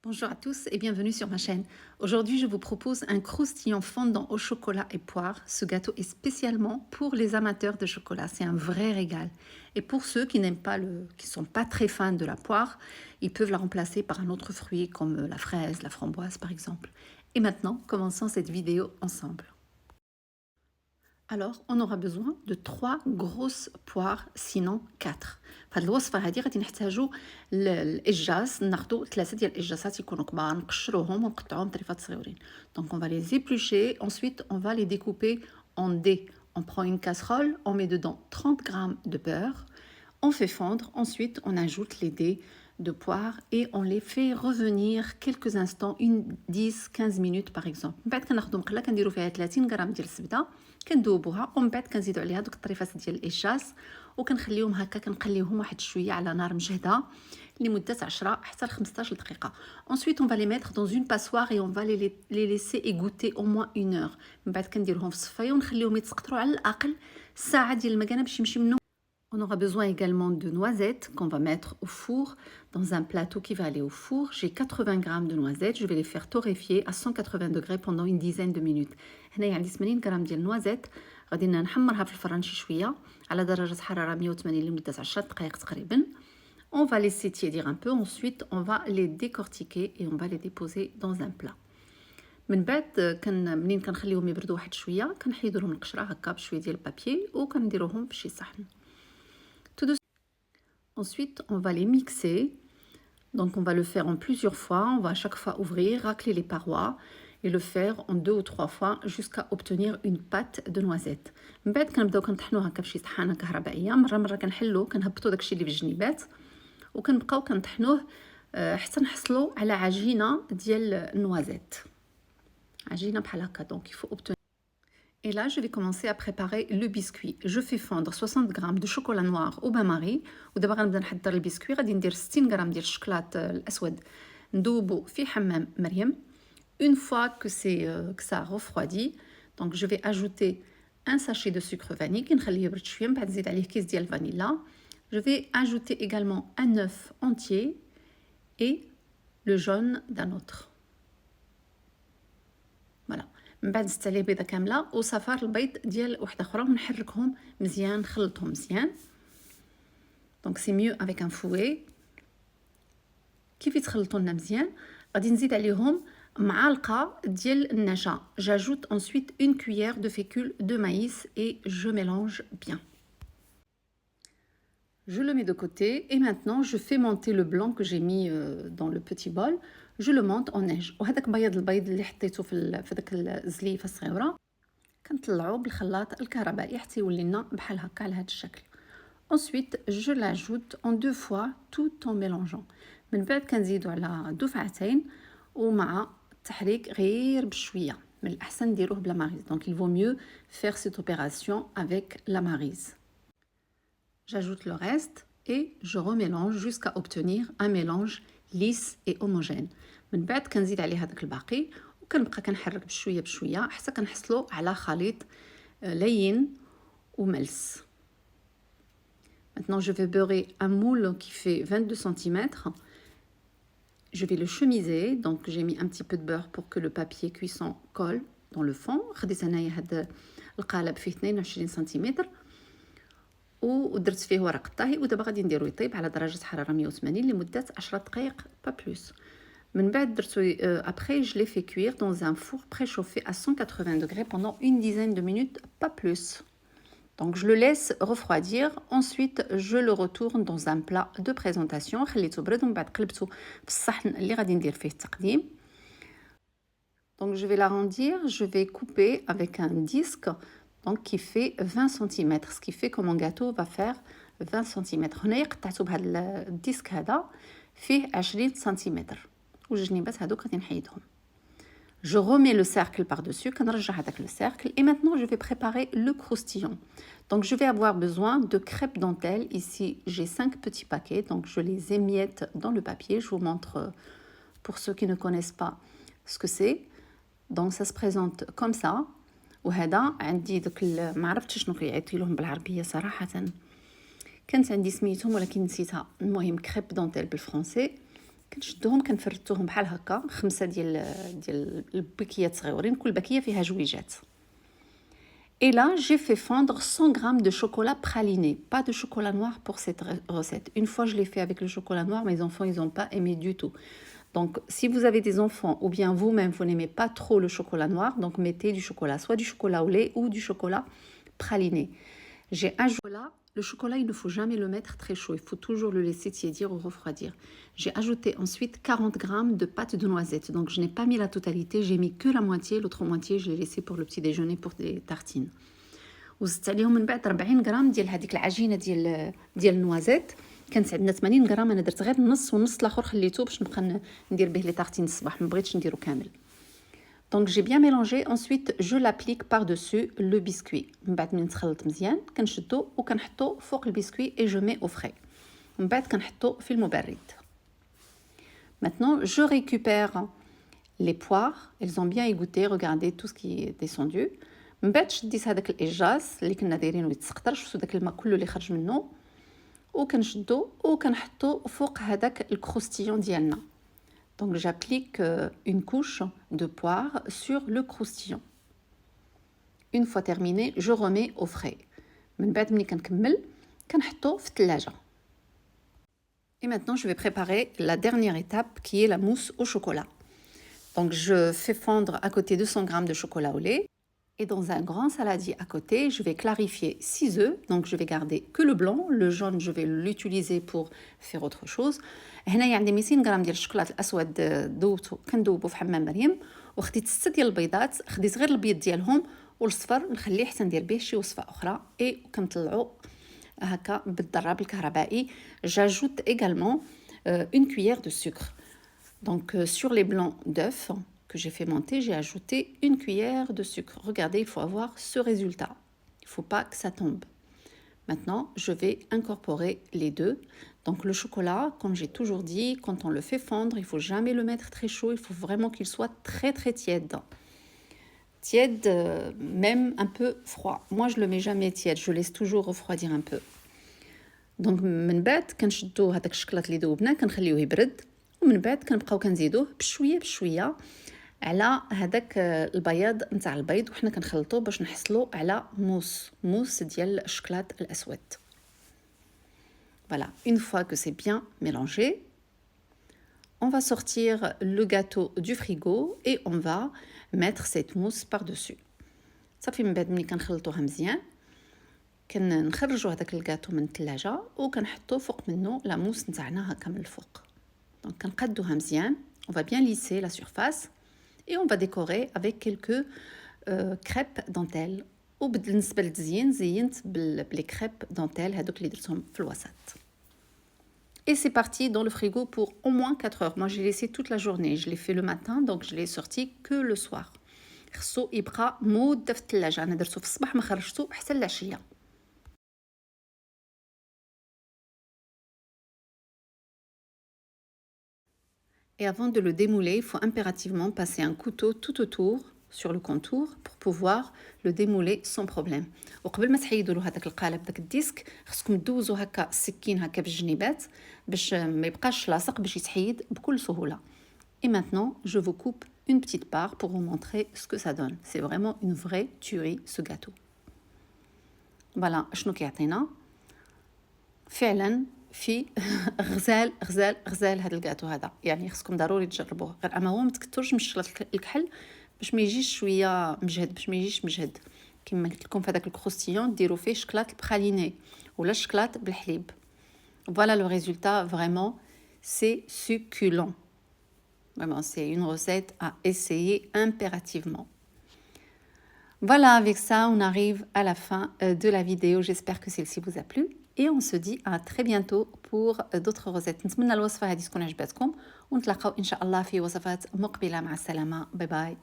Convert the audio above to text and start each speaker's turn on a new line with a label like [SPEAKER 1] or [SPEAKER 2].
[SPEAKER 1] Bonjour à tous et bienvenue sur ma chaîne. Aujourd'hui, je vous propose un croustillant fondant au chocolat et poire. Ce gâteau est spécialement pour les amateurs de chocolat. C'est un vrai régal. Et pour ceux qui n'aiment pas qui sont pas très fans de la poire, ils peuvent la remplacer par un autre fruit comme la fraise, la framboise par exemple. Et maintenant, commençons cette vidéo ensemble. Alors, on aura besoin de 3 grosses poires, sinon 4. في هذه الوصفة هذه غادي نحتاجو الإجاص، ناخدو 3 ديال الإجاصات يكونوا كبار، نقشروهم ونقطعوهم طريفات صغيورين. Donc on va les éplucher, ensuite on va les découper en dés. On prend une casserole, on met dedans 30 g de beurre, on fait fondre, ensuite on ajoute les dés de poire et on les fait revenir quelques instants, une 10-15 minutes par exemple. من بعد كناخدو مقله كنديرو فيها 30 غرام ديال الزبده كندوبوها ومن بعد كنزيدو عليها دوك الطريفات ديال الاشاص وكنخليهم هكا كنقليوهم واحد شويه على نار مجهده لمده 10 حتى ل 15 دقيقه. Ensuite on va les mettre dans une passoire et on va les laisser égoutter au moins 1 heure. من بعد كنديرهم في الصفايه ونخليهم يتسقطروا على الاقل ساعه ديال المكانه باش يمشي منهم. On aura besoin également de noisettes qu'on va mettre au four, dans un plateau qui va aller au four. J'ai 80 g de noisettes, je vais les faire torréfier à 180 degrés pendant une dizaine de minutes. هنايا عندي 80 g ديال النوازيت غادي نحمرها في الفران شي شويه على درجه حراره 180 لمده 10 دقائق تقريبا. On va les tiédir un peu, ensuite on va les décortiquer et on va les déposer dans un plat. من بعد منين كنخليهم يبردوا واحد شويه كنحيدوا لهم القشره هكا بشويه ديال البابي وكنديروهم في شي صحن. Ensuite, on va les mixer. Donc, on va le faire en plusieurs fois. On va à chaque fois ouvrir, racler les parois et le faire en 2 ou 3 fois jusqu'à obtenir une pâte de noisettes. من بعد كنبداو كنطحنوها هكا بشي طحانه كهربائيه، مره كنحلو كنهبطوا داكشي اللي في الجنيبات وكنبقاو كنطحنوه حتى نحصلوا على عجينه ديال النوازيت، عجينه بحال هكا. Donc, il faut obtenir. Et là, je vais commencer à préparer le biscuit. Je fais fondre 60 g de chocolat noir au bain-marie. ودابا غنبدا نحضر البسكوي. غادي ندير 60 g ديال الشوكولات الاسود ندوبو في حمام مريم. Une fois que ça refroidit, donc je vais ajouter un sachet de sucre vanille كنخليه يبرد شويه، من بعد نزيد عليه كيس ديال الفانيلا. Je vais ajouter également un œuf entier et le jaune d'un autre. Voilà. من بعد نزيد عليه بيضه كامله وصفار البيض ديال وحده اخرى ونحركهم مزيان، نخلطهم مزيان. دونك سي ميو افيك ان فوي. كيف يتخلطوا لنا مزيان غادي نزيد عليهم معلقه ديال النشا. J'ajoute ensuite une cuillère de fécule de maïs et je mélange bien. Je le mets de côté et maintenant je fais monter le blanc que j'ai mis dans le petit bol. Je le monte en neige. وهذاك بياض البيض اللي حطيته في داك الزليفه الصغيره كنطلعوه بالخلاط الكهربائي حتى يولي لنا بحال هكا على هذا الشكل. Ensuite je l'ajoute en 2 fois tout en mélangeant. من بعد كنزيدو على دفعتين ومع التحريك غير بشويه. من الاحسن نديروه بلا ماريز. Donc il vaut mieux faire cette opération avec la maryse. J'ajoute le reste et je remélange jusqu'à obtenir un mélange lisse et homogène. من بعد كنزيد عليه هذاك الباقي وكنبقى كنحرك بشويه بشويه حتى كنحصلوا على خليط لين وملس. Maintenant je vais beurrer un moule qui fait 22 cm. Je vais le chemiser, donc j'ai mis un petit peu de beurre pour que le papier cuisson colle dans le fond. خديت انايا هذا القالب فيه 22 سنتيمتر ودرت فيه ورق الطهي ودابا غادي نديرو يطيب على درجه حراره 180 لمده 10 دقائق pas plus. من بعد درتو après je l'ai fait cuire dans un four préchauffé à 180 degrés pendant une dizaine de minutes pas plus. Donc je le laisse refroidir. Ensuite je le retourne dans un plat de présentation. خليته برد ومن بعد قلبته في الصحن اللي غادي ندير فيه التقديم. Donc je vais l'arrondir, je vais couper avec un disque donc qui fait 20 cm, ce qui fait que mon gâteau va faire 20 cm. هنايا قطعته بهذا الديسك هذا فيه 20 cm والجنيبات هذوك غادي نحيدهم. Je remets le cercle par-dessus, كنرجع هذاك le cercle et maintenant je vais préparer le croustillant. Donc je vais avoir besoin de crêpes dentelle. Ici j'ai 5 petits paquets, donc je les émiette dans le papier. Je vous montre pour ceux qui ne connaissent pas ce que c'est. Donc ça se présente comme ça. وهذا عندي داك ما عرفتش شنو كيعيطوا لهم بالعربيه صراحه، كانت عندي سميتهم ولكن نسيتها. المهم كريب دونتيل بالفرنسي. كنشدوهم كنفرتوهم بحال هكا 5 ديال البكيات صغيورين، كل بكيه فيها جويجات. Et là, j'ai fait fondre 100 grammes de chocolat praliné. Pas de chocolat noir pour cette recette. Une fois, je l'ai fait avec le chocolat noir. Mes enfants, ils n'ont pas aimé du tout. Donc, si vous avez des enfants ou bien vous-même, vous n'aimez pas trop le chocolat noir, donc mettez du chocolat, soit du chocolat au lait ou du chocolat praliné. J'ai un chocolat. Le chocolat, il ne faut jamais le mettre très chaud. Il faut toujours le laisser tiédir ou refroidir. J'ai ajouté ensuite 40 grammes de pâte de noisette. Donc, je n'ai pas mis la totalité. J'ai mis que la moitié. L'autre moitié, je l'ai laissé pour le petit déjeuner, pour des tartines. وزدت عليهم من بعد 40 غرام ديال هذيك العجينه ديال النوازيت. كانت عندنا 80 غرام، انا درت غير النص، والنص الاخر خليته باش نبقى ندير به لي طارتين الصباح، ما بغيتش نديرو كامل. Donc j'ai bien mélangé. Ensuite je l'applique par-dessus le biscuit. من بعد من تخلط مزيان كنشدو وكنحطو فوق البسكوي et je mets au frais. من بعد كنحطو في المبرد. Maintenant je récupère les poires, elles ont bien égoutté, regardez tout ce qui est descendu. من بعد شديت هذاك الاجاص اللي كنا دايرينه يتسقطر، شفتوا داك الماء كله اللي خرج منه، وكنشدو وكنحطو فوق هذاك الكروستيون ديالنا. Donc j'applique une couche de poire sur le croustillon. Une fois terminé, je remets au frais. من بعد ملي كنكمل كنحطو في الثلاجه. Et maintenant je vais préparer la dernière étape qui est la mousse au chocolat. Donc je fais fondre à côté 200 g de chocolat au lait. Et dans un grand saladier à côté, je vais clarifier 6 œufs. Donc je vais garder que le blanc. Le jaune, je vais l'utiliser pour faire autre chose. هنايا عندي 200 غرام ديال الشوكولات الاسود كندوبو في حمام مريم، وخديت 6 ديال البيضات، خديت غير البيض ديالهم والصفر نخليه حتى ندير به شي وصفه اخرى. اي كنطلعو هكا بالضراب الكهربائي. J'ajoute également une cuillère de sucre. Donc sur les blancs d'œufs que j'ai fait monter, j'ai ajouté une cuillère de sucre. Regardez, il faut avoir ce résultat. Il ne faut pas que ça tombe. Maintenant, je vais incorporer les deux. Donc le chocolat, comme j'ai toujours dit, quand on le fait fondre, il ne faut jamais le mettre très chaud. Il faut vraiment qu'il soit très très tiède. Tiède, même un peu froid. Moi, je ne le mets jamais tiède. Je laisse toujours refroidir un peu. Donc من بعد كنشدو هذاك الشكلاط اللي ذوبنا كنخليوه يبرد، ومن بعد كنبقاو كنزيدوه بشويه بشويه على هذاك البياض نتاع البيض، وحنا كنخلطوه باش نحصلوا على موس ديال الشكلاط الاسود. Voilà, une fois que c'est bien mélangé, on va sortir le gâteau du frigo et on va mettre cette mousse par-dessus. صافي من بعد ملي كنخلطوها مزيان كنخرجوا هذاك الكاطو من الثلاجه وكنحطوا فوق منه لا موس نتاعنا هكا من الفوق. دونك كنقادوها مزيان. On va bien lisser la surface et on va décorer avec quelques crêpes dentelles. وبالنسبه للتزيين زينت بلي كريب دونتيل هذوك اللي درتهم في الوسط. Et c'est parti dans le frigo pour au moins 4 heures. Moi j'ai laissé toute la journée, je l'ai fait le matin donc je l'ai sorti que le soir. خصو يبقى مده في الثلاجه. انا درتو في الصباح ما خرجتو حتى العشيه. Et avant de le démouler, il faut impérativement passer un couteau tout autour sur le contour pour pouvoir le démouler sans problème. وقبل ما تحيدوا له هذاك القالب داك الديسك خصكم دوزوا هكا السكين هكا بالجنيبات باش ما يبقاش لاصق باش يتحيد بكل سهوله. Et maintenant, je vous coupe une petite part pour vous montrer ce que ça donne. C'est vraiment une vraie tuerie ce gâteau. Voilà, شنو كيعطينا فعلا في غزال هذا الكاطو هذا. يعني خصكم ضروري تجربوه، غير اما هو ما تكثرش من الشكلاط الكحل باش ما يجيش شويه مجهد، باش ما يجيش مجهد. كما قلت لكم في هذاك الكروستيون ديروا فيه شكلاط البراليني ولا شكلاط بالحليب. Voilà le résultat, vraiment c'est succulent. Vraiment, c'est une recette à essayer impérativement. Voilà, avec ça, on arrive à la fin de la vidéo. J'espère que celle-ci vous a plu. Et on se dit à très bientôt pour d'autres recettes. نتمنى الوصفة هذه تكون عجبتكم ونتلاقاو إن شاء الله في وصفات مقبلة. مع السلامة. باي باي.